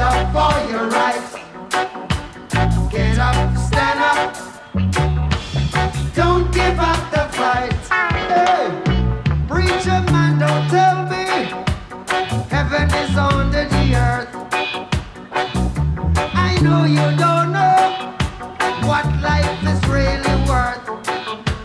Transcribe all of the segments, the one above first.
up for your rights. Get up, stand up. Don't give up the fight. Hey, preacher man, don't tell me heaven is under the earth. I know you don't know what life is really worth.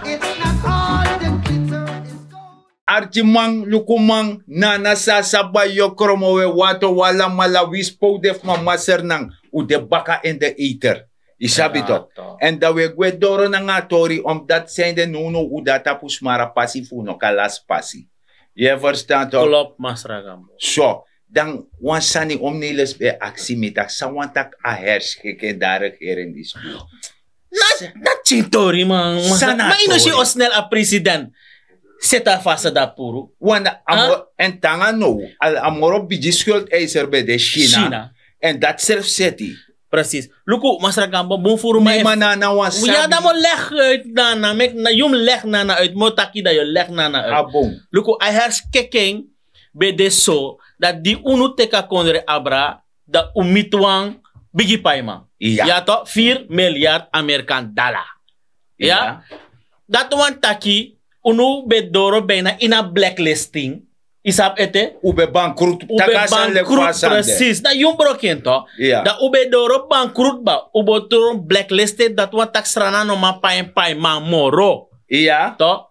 It's not all the glitter is gold. Archimang lukumang nana sasabayo kromowe wato wala malawispo def mamaser ng udebaka in the eater. Isabi to. En dat we gwedoro na nga tori omdat zijn de nuno udata pusmara pasi funo kalas pasi. Je verstaat toch? Klop masragam. So, dan wansani omniles be aksimitak sa wantak ahers keke darig hier in die school. Dat tori man. Maar ino si Osnel a president. Seta fasa da puro. Wana en tanga no al amoro bijiskuld eiser be de China. En dat zelf seti. Precies. Luku, masragamba, bon voor mij. Manana wasabi. Ja, dan moet leg uit nana. Na jum leg nana uit. Motaki da je leg nana uit. Abong. Luku, I herskekking bij de so dat die unu teka kondre abra da umitwang bigi paima. Ja. Ja to 4 miljard Amerikaan dollar. Ja. Dat wan taki unu bedoro bijna in a blacklisting. Isap ete? Ube bankroet. Precies. Dat jong broken to. Ja. Dat ube doro bankroet ba. Ube doro blacklisted dat wan tak strana no ma pai ma moro. Ja. To.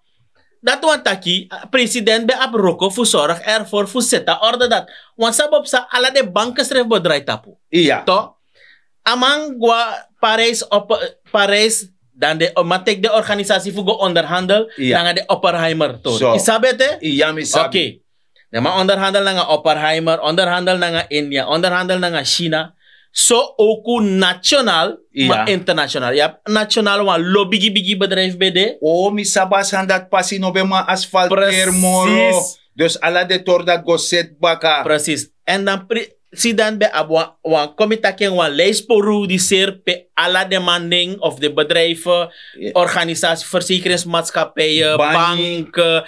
Dat wan taki president be ap roko fu zorg ervoor fu seta orde dat. Wan sabab sa ala de banken schrijf bedrijf tapu. Ja. To. Amang gwa Parijs dan de matek de organisatie fu go onderhandel. Ja. Dan de Oppenheimer to. So. Isabete? Ja, mi sabi. Okay. De ma onderhandel na nga Oppenheimer, onderhandel na nga India, onderhandel na nga China. So ook nationaal, maar internationaal. Je hebt nationaal een lobby bedrijf bij de. Oh, mi sabasan dat pasi no be ma asfalt er moro. Dus ala de tor dat go set baka. Precies. En dan si dan bij abwa wan komitaken wan lijst produceer pe alla demanding of de bedrijven, organisaties, verzekeringsmaatschappijen, banken,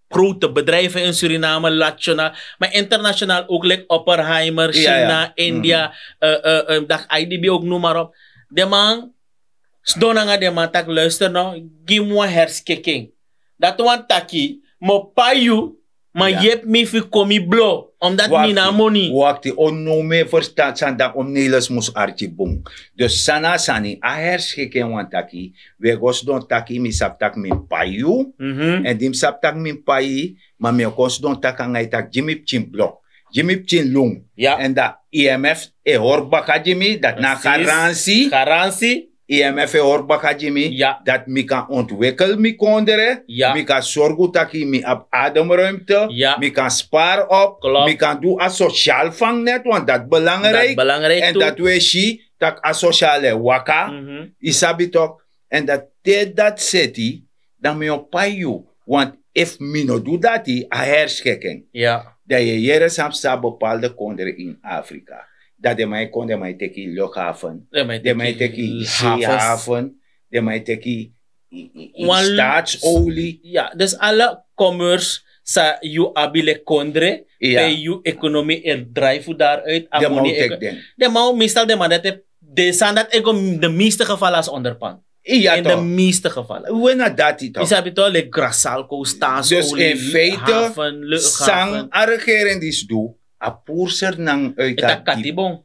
grote bedrijven in Suriname, nationaal, maar internationaal ook like Oppenheimer, China, India, dat IDB ook noem maar op. De man, sdonanga de man tak luister nou, give me herskikking. Dat wan taki, mo payu, maar je hebt me fi komi blow, omdat mina money. Wakti, on no me verstaan san dat om Nelis mus archibong. Dus sana sani, a herskikking wan taki, we gos don taki mi sap tak min payu, en dim sap tak min payi, maar me gos don tak angay tak jimip chin blok. Jimip chin lung. En dat IMF e horbaka jimi, dat na garantie. IMF horbaka jimi, dat mi kan ontwikkel mi kondere, mi kan zorgen dat mi op ademruimte, mi kan sparen op, mi kan doen als sociaal vangnet, want dat belangrijk. En dat we zien dat als sociale waka, isabi toch, en dat zeti, dan mi op payu, want if mi no do dat, a herschikking. Dat je jere samsta bepaalde kondere in Afrika. Dat de mij kon, de mij teki luchthaven, de mij teki zeehaven, de mij teki staatsolie. Ja, dus alle commerce sa you abile kondre, you economie drijven daaruit. De mau meestal de man dat de zijn dat de meeste gevallen als onderpand. In de meeste gevallen. We na dat toch? Is heb je toch le grasalco, staatsolie, dus in feite, sang a regering die doet. A purser nang uit a katibong.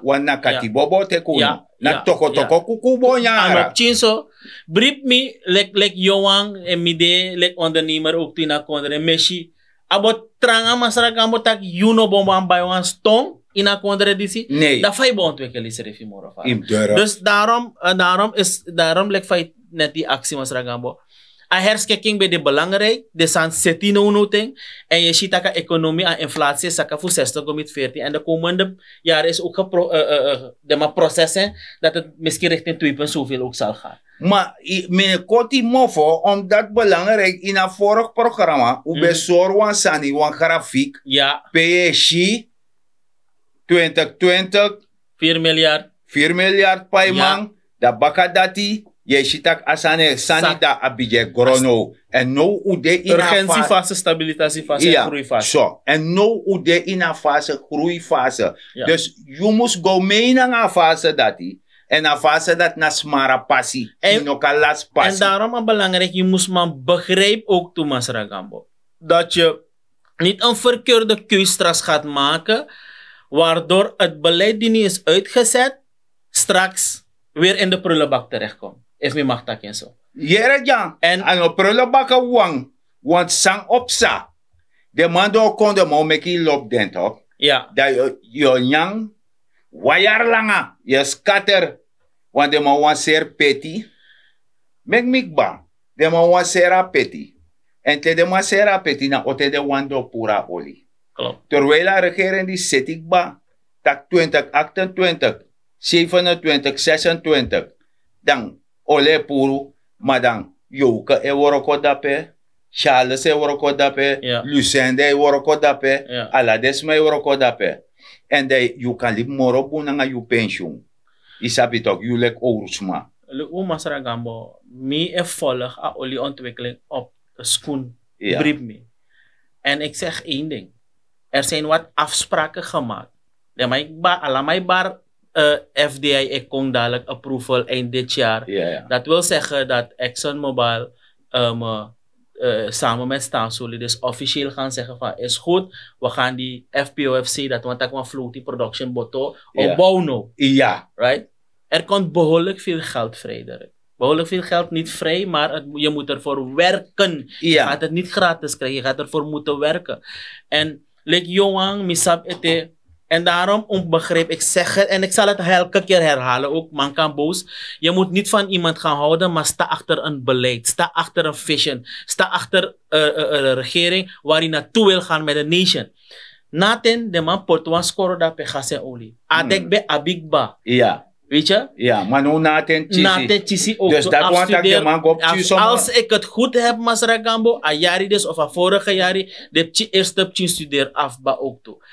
Wana katibobo te kuno. Na toko kukubo nyara. Amap chinso. Brief me lek Johan en mide lek ondernemer ook tina kondre meshi. Abo tranga masaraka mo tak yuno bomba ambayon stong ina kondre disi. Nee. Da fai bon twekkeli serefi moro fa. Dus daarom lek fai net die actie masaraka mo. A herskikking bij de belangrijk, de san setino noting, en je ziet dat de economie en inflatie zakken voor 60,14. En de komende jaren is ook de processen dat het misschien richting 2 zoveel ook zal gaan. Maar me koti mofo, omdat belangrijk in een vorig programma, ube sorwan sani wan grafiek, PSG 2020, 4 miljard paimang, da bakadati, Je ziet dat asane sanida abije grono. En no ude in urgentiefase, stabilisatiefase en groeifase. Zo. En no ude in een fase, groeifase. Ja. Dus je moet go mee naar een fase dat die. En een fase dat na smara passie. En ook al las En passie. daarom is belangrijk, je moet man begrijp ook toe, Masra Gambo. Dat je niet een verkeerde keus straks gaat maken, waardoor het beleid die niet is uitgezet, straks weer in de prullenbak terechtkomt. If me mag dat en zo. Jere jan. En op prullenbakken wang. Want sang opsa. De man do kon de man make lop den toch? Ja. Dat je nyang wayar langa. Je scatter. Want de man wan ser peti. Mek mikba. De man wan sera peti. En te de man sera peti na ote de wando pura oli. Klopt. Terwijl de regering die zit ik ba. Tak 20, 28, 27, 26. Dan ole puru. Maar dan Joke e woroko dape. Charles e woroko dape. Ja. Lucende e woroko dape. Ja. Aladesma e woroko dape. En de you kan liep moro bunanga you pensioen. Isabi toch, you lek ouders. Hoe Masra Gambo, me e volg a olie ontwikkeling op de schoen. Ja. Brief me. En ik zeg één ding. Er zijn wat afspraken gemaakt. Alamai bar FDA ik kon dadelijk approval eind dit jaar. Ja, ja. Dat wil zeggen dat ExxonMobil samen met Stansoli dus officieel gaan zeggen van is goed, we gaan die FPOFC, dat want dat floating production boto, Ja. opbouwen. Ja. Right? Er komt behoorlijk veel geld vrij. Derek. Behoorlijk veel geld, niet vrij, maar je moet ervoor werken. Je Ja. gaat het niet gratis krijgen, je gaat ervoor moeten werken. En like Johan, misap ete. En daarom onbegreep, ik zeg het en ik zal het elke keer herhalen, ook man kan boos. Je moet niet van iemand gaan houden, maar sta achter een beleid, sta achter een vision, sta achter een regering waar je naartoe wil gaan met de nation. Naten, de man portuan scoren dat pe gas en olie. Adek be abigba. Ja. Weet je? Ja, maar nu naten chisi. Naten chisi ook. Dus zo dat want dat de afstuderen. man op Als ik het goed heb, Masra Gambo, a jari dus of a vorige jari, de eerste studeer af ba ook toe.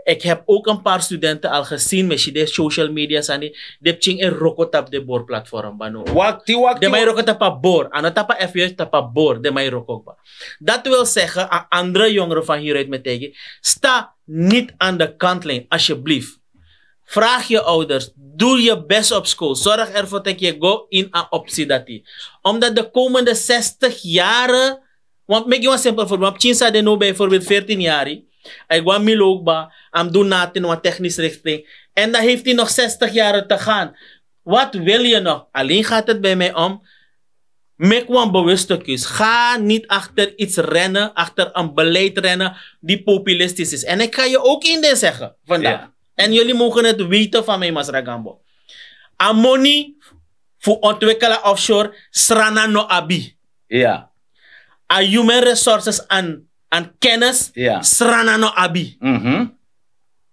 Ik heb ook een paar studenten al gezien met de social media sani. De ching en rokot op de boorplatform bano. Wakti. De mij rokot op a boor. Ano tapa FJ tapa boor. De mij rokot ba. Dat wil zeggen, aan andere jongeren van hieruit met tegen. Sta niet aan de kantlijn, alsjeblieft. Vraag je ouders. Doe je best op school. Zorg ervoor dat je go in een optie dat die. Omdat de komende 60 jaren. Want make you een simpel voorbeeld. Chinsa de no bijvoorbeeld 14 jaar. Hij kwam Milogba, am doen natin wat technisch richting. En dan heeft hij nog 60 jaar te gaan. Wat wil je nog? Alleen gaat het bij mij om. Make one bewuste keus. Ga niet achter iets rennen, achter een beleid rennen die populistisch is. En ik ga je ook in dit zeggen vandaag. Ja. En jullie mogen het weten van mij, Masra Gambo. Amoni voor ontwikkelen offshore, srana no abi. Ja. A human resources aan kennis, Ja. srana no abi.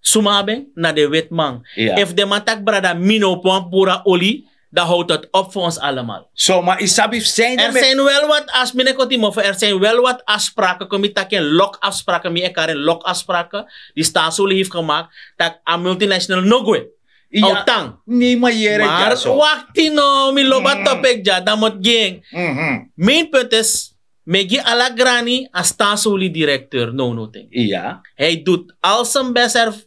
Sumabeng na de wetman. Ja. If de matak brada mino pon pura oli, dan houdt het op voor ons allemaal. Zo, maar isabi zijn Er zijn wel wat er zijn wel wat afspraken. Kom je tak in lokafspraken, mi elkaar in lokafspraken. Die Stansoli heeft gemaakt. Dat een multinational nogwe. Ja. Autang. Nee, maar jere Maar wacht no, mi loba topek ja, dan moet ging. Mijn punt is, megi alagrani als Stansoli directeur, no nothing. Ja. Hij doet al zijn best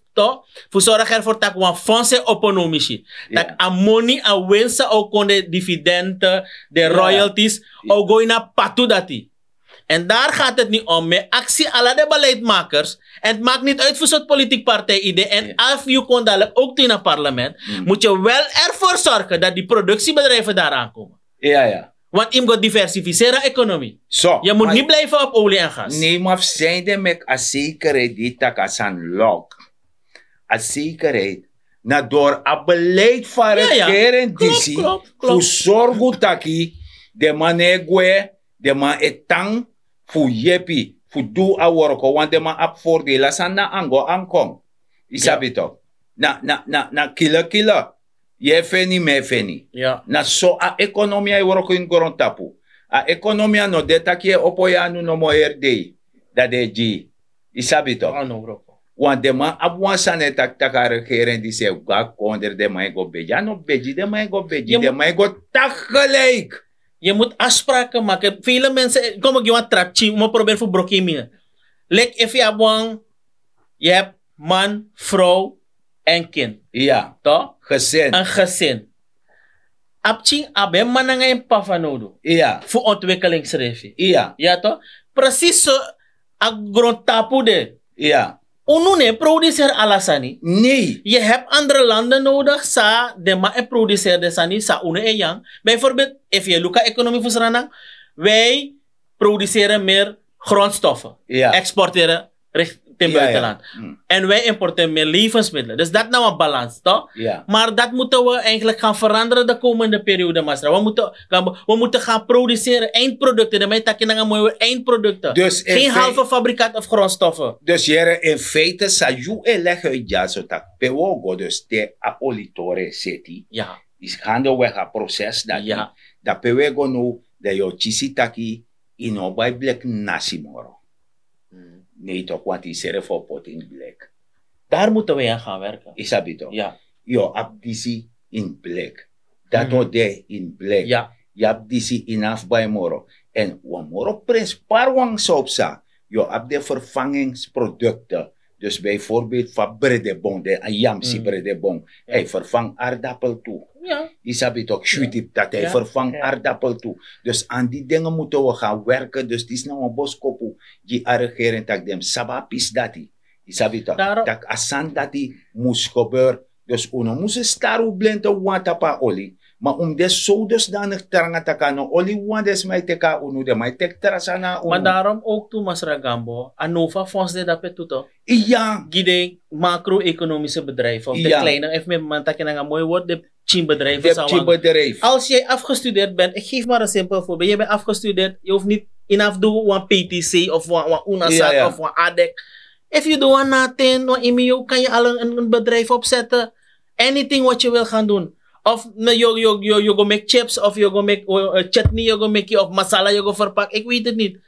voor zorgen ervoor dat we een fondsen economisch dat amoni a winsten ook kon de dividenden, de royalties, ook go in a patu dati. En daar gaat het niet om. Met actie alle de beleidmakers. En het maakt niet uit voor zo'n politiek partij idee. En als je kon dadelijk ook in het parlement, moet je wel ervoor zorgen dat die productiebedrijven daar aankomen. Ja, ja. Want je moet diversificeren economie. Zo. Je moet niet blijven op olie en gas. Nee, maar zijn de met een zekerheid die tak als een lok. Een zekerheid. Na door een beleid van regering die voor zorgen dat de man egwe, de man etang, voor jepi, voor doe a worko, want de man ap voordelen san na ango aankom. Isabi toch? Na kila. Je feni, me feni. Ja. Na so a economia worko in grond tapu. A economia no detakie opoya no mo herde. Dat de ji. Isabi toch? Oh, no, bro. Want de man abwan sane tak taka regering die zegt, ga konder de man go beji. Ja, no beji, de man go beji, de man go tak gelijk. Je moet afspraken maken. Vele mensen, kom ik je wat trapje, maar probeer voor brokken meer. Like if je abwang, je hebt man, vrouw en kind. Ja, Toch? gezin. Een gezin. Apchi abe man ngayon pa fanodo. Ja, Voor ontwikkelingsregie. ja, Ja toch? Precies zo agrontapu de. ja. Unune producer alasani. Nee. Je hebt andere landen nodig sa de ma en producer de sani sa une en yang. Bijvoorbeeld, if je luka economie voor Suriname, wij produceren meer grondstoffen. Ja. Exporteren richting buitenland. En wij importeren meer levensmiddelen. Dus dat nou een balans, toch? Ja. Maar dat moeten we eigenlijk gaan veranderen de komende periode, Masra. We moeten gaan produceren eindproducten. De mensen gaan mooie eindproducten. Dus in geen feite- halve fabrikaat of grondstoffen. Dus jere in feite sa you elegge uit ja zo tak. Pewogo dus de aolitore seti. Ja. Is gaandeweg een proces dat Ja. dat pewego no de yo chisitaki ino bij black nasimoro. Nee toch want die serre voor pot in black. Daar moeten we aan gaan werken. Isabito. Ja. Yo abdisi in black. Dat de in black. Ja. Je abdisi inaf bij moro. En moro prins parwang sopsa. Yo ab de vervangingsproducten. Dus bijvoorbeeld van bredebon, de ayamsi bredebon. Hij vervangt aardappel toe. Ja. Isabito, shutip dat hij Ja. vervangt Ja. aardappel toe. Dus aan die dingen moeten we gaan werken. Dus het is nou een boskopu. Die regering tak dem sabapis dati. Isabito, Daarom- tak asan dati moest gebeuren. Dus uno moest staru blente watapa oli. Maar de zo dusdanig teranga no oli wandes mij teka uno de mij tek terasana uno. Maar daarom ook toe, Masra Gambo, Anova Fonds de Dapet Tuto. Ja, Gide macro-economische bedrijven. Of de Ja. kleine, even met man tak een mooi woord, de bedrijven. je hebt je bedrijf. Als jij afgestudeerd bent, ik geef maar een simpel voorbeeld. Je bent afgestudeerd, je hoeft niet inaf doen een PTC of een UNASAC Ja, ja. of een ADEC. If you do one nothing, een IMEO, kan je al een bedrijf opzetten. Anything wat je wil gaan doen. Of you go make chips, of you go make chutney, you go make of masala, you go verpakken. Ik weet het niet.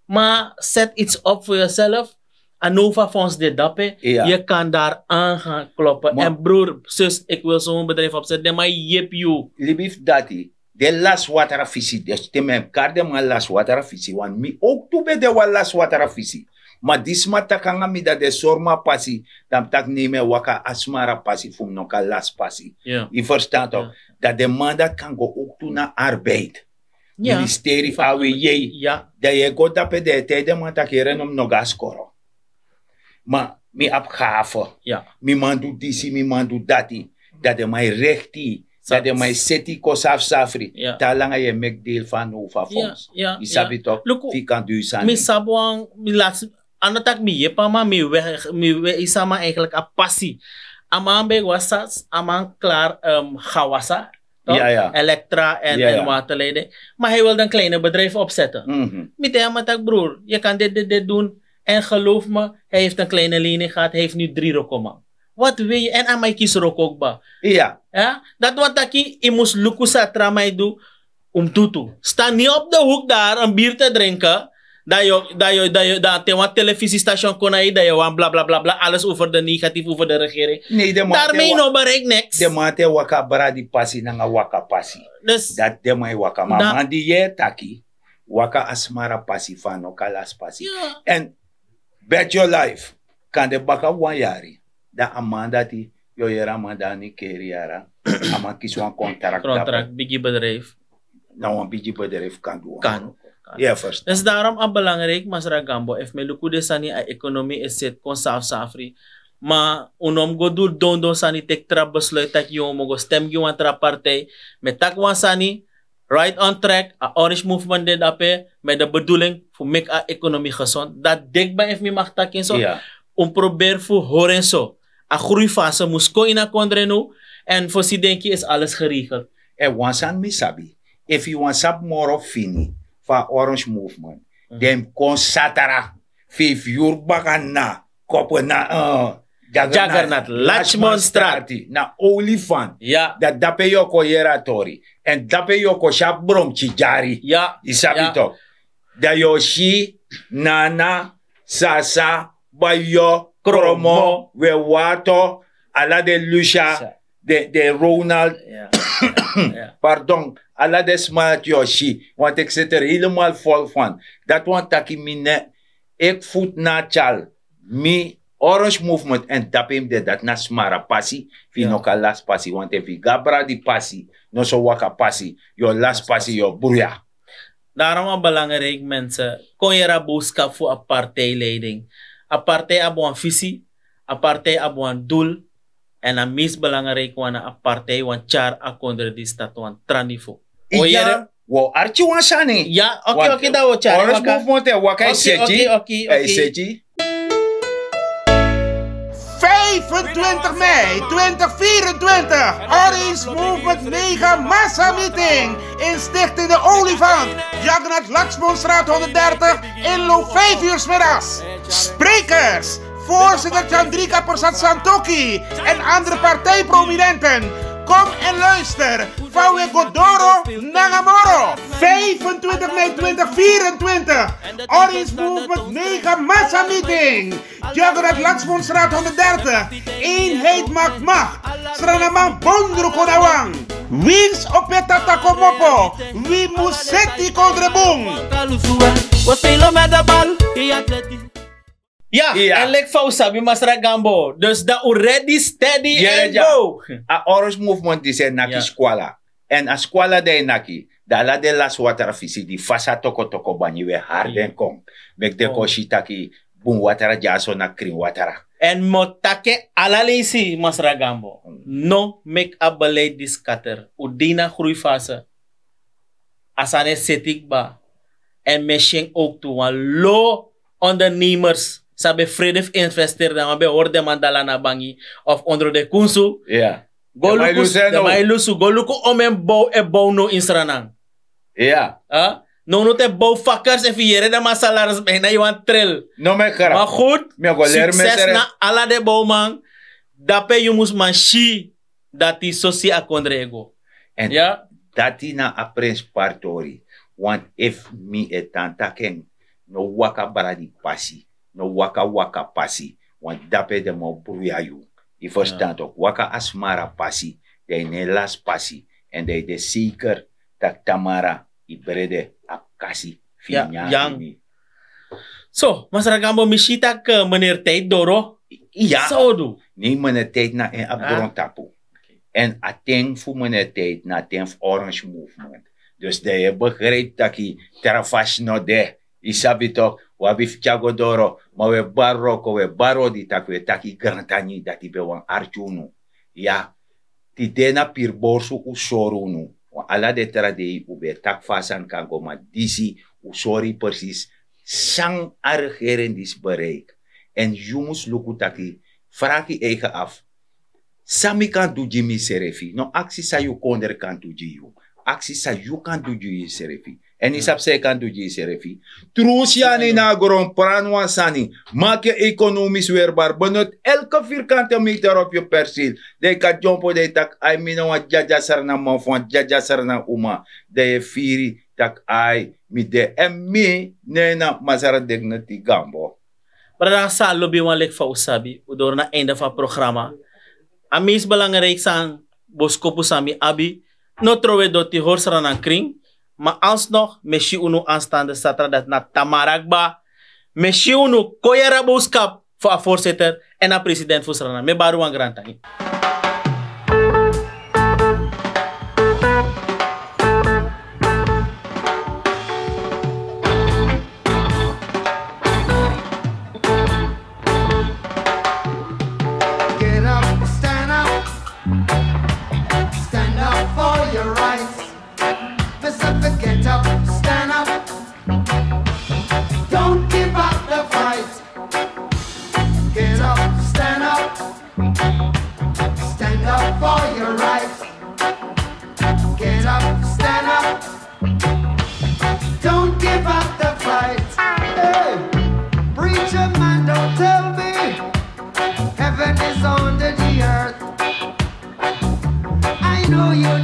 Maar zet iets op voor jezelf. Anova Fonds de Dappe. Ja. Je kan daar aan gaan kloppen. Maar- En broer, zus, ik wil zo'n bedrijf opzetten. Maar jip you. Libif dati, de las water fisi, dus te mem karde man las water fisi, want mi ook toe be de wa las water fisi. Maar disma takanga mi dat de sorma pasi, dan tak neme waka asmara pasi, fum no ka las pasi. Ja. Je verstaat toch? Ja. Dat de man dat kan go ook toe naar arbeid. Ja. Ministerie AWJ. Ja. Dat je go dape de tijde man tak heren om nog askoro. Maar mi abgave. Ja. Mi man doet disi, mi man doet dati. Dat de mij rechti. Dat de mij seti kosaf safri. Ja. Talanga je mek deel van Nova Fonds. Ja. Je sabi toch? Look, Die kan du san. mi sabuang, mi laatst, anatak mi yepa ma, mi we isama eigenlijk a passie. Amang beg wasas, amang klaar gawasa. toch? Ja, ja. Elektra en, Ja, ja. en waterleiding. Maar hij wil dan kleine bedrijf opzetten. Mhm. Met hem matak broer, je kan dit doen. En geloof me, hij heeft een kleine lening gehad. Hij heeft nu 3 rokoma. Wat wil je? En aan mij kies rok ook ba. Ja. Ja? Dat wat ik imus lukusa tramai doe tutu. Sta niet op de hoek daar een bier te drinken. Dat je wat televisiestation kon dat je wat bla bla bla bla. Alles over de negatief, over de regering. Nee, de man Daarmee no bereik niks. de man te waka bradi pasi nanga waka pasi. Dus Dat de man waka. Maar Da- man die je taki. Waka asmara pasi van okalas pasi. ja. En bet your life. Kan de baka wanyari. Da amanda ti. Yo yera amanda ni keri yara. Ama kiswan contract. Contract, biggie bedrijf. Nou een beetje bedrijf kan doen. Kan. Ja, first. Dus daarom is belangrijk, Masra Gambo, if me luku de sani a economie is het kon safri. Maar unom go do sani tek tra besluit dat je mo go stem gi wan tra partij met tak wan sani right on track a orange movement dit ape met de bedoeling voor make a economie gezond. Dat dik ba if me mag takin so. Ja. Probeer voor horen zo. A groeifase moest ko in a kondreno en voor si denki is alles geregeld. En wansan misabi. If you want sap more of fini. Fa orange movement. Dem kon satara. 5 uur bakan na. Koppen na. Jaggernaut, Lachman Straat. Na olifant. Ja. Dat dape yoko yeratori. En dape yoko shap brom chijari. Ja. Isabi Ja. toch. Da yoshi, nana, sasa, bayo, Kromo, we Wato, ala de Lucia, de Ronald, pardon, ala de Smart Yoshi, want ik zit er helemaal vol van. Dat want taki mine, ik voet na chal, mi Orange Movement en tapim de dat na smara passi, fi no ka last passi, want if i gabra di passi, no so waka passi, your last passi, your buria. Daarom is belangrijk, mensen. Kon je een boodschap voor een partijleiding. Een partij heeft een visie, een partij heeft een doel. En het meest belangrijk is een partij want char akonder die staat want tranifo. Ja, wo archi wansani. Ja, oké, dat wordt char. Orange Movement en waka seji. Oké. Seji. 25 mei 2024, Orange Movement Mega Massa Meeting in Stichting de Olifant, Jagannath Laxmonstraat 130, inloop 5 uur 's middags. Sprekers, voorzitter Chandrika Persat Santoki en andere partijprominenten. Kom en luister, van Godoro Nangamoro, 25 mei 2024, Orange Movement Mega Massa Meeting, Jagannath Laxmonstraat 130, eenheid maakt macht, Sranamang Bondro Konawang, Wins op het Tatakomopo, wie Musetti Kondrebong. Ja, en like Fausabi Masra Gambo. Dus dat already steady and go. A Orange Movement die zijn naki squala. En a squala de naki. Da la de las water fisi di fasa toko banyi we harden kong. Mek de koshi taki bun watera jaso na kring watera. En motake alalisi Masra Gambo. No make a beleid di scatter. Udina groeifase. Asane setik ba. En meshing ook toe. Wan low ondernemers. Sabe vredig investeer dan maar bij hoorde mandala na bangi of onder de kunsu. Ja. Goluku om en bouw no in Sranang. Ja. No te bouwvakkers en vieren dan maar salaris bijna je want trill. No me kara. Maar goed. Succes na ala de bouwman. Dape je moest man shi dat die sosie akondre ego. En ja. Dat die na aprens partori. Want if mi etanta ken no waka baradi pasi. No waka pasi, want dape de mo bruyayu. I verstand ook, waka asmara pasi, de nelas pasi, en de zeker dat tamara i brede akasi yang. So, Masra Gambo, mishita ke meneer tijd doro? Ja. Zo do. Nee, meneer tijd na en abron tapu. En ateng fu meneer tijd na ten Orange Movement. Dus de je begrijpt dat ki terafas no de. I sabi toch, wabi fichago doro, ma we baroko, we baro di takwe taki grantani dati be wan archunu. Ja, ti dena pir borsu usorunu. Ala de trade ube tak fasan kango ma disi usori precies sang argeren dis bereik. En jumus luku taki, fraki eigen af. Sami kan duji mi serefi, no aksi sa yu konder kan duji yu. Aksi sa yu kan duji serefi. En isap se kan duji serefi. Trusiani na gron pranwan sani. Maak je economisch weerbaar. Benut elke vierkante meter op je perceel. De ka jompo de tak ay mina wa jaja sarna mafwan, jaja sarna uma. De firi tak ay mi de en mi nena masara degna ti gambo. Para sa lobby wan lek Fausabi, udor na einde van programma. Amis belangrijk sang boskopu sami abi. No trowe do ti hor sarana kring. Maar alsnog, meshi unu aanstaande zaterdag na Tamaragba. Meshi unu koyera boodschap voor een voorzitter en een president voor Srana. Me baru een grand tangi. Get up, stand up. Stand up for your rights. Get up, stand up. Don't give up the fight. Get up, stand up. Stand up for your rights. Get up, stand up. Don't give up the fight. Hey, preacher man, don't tell me heaven is under the earth. I know you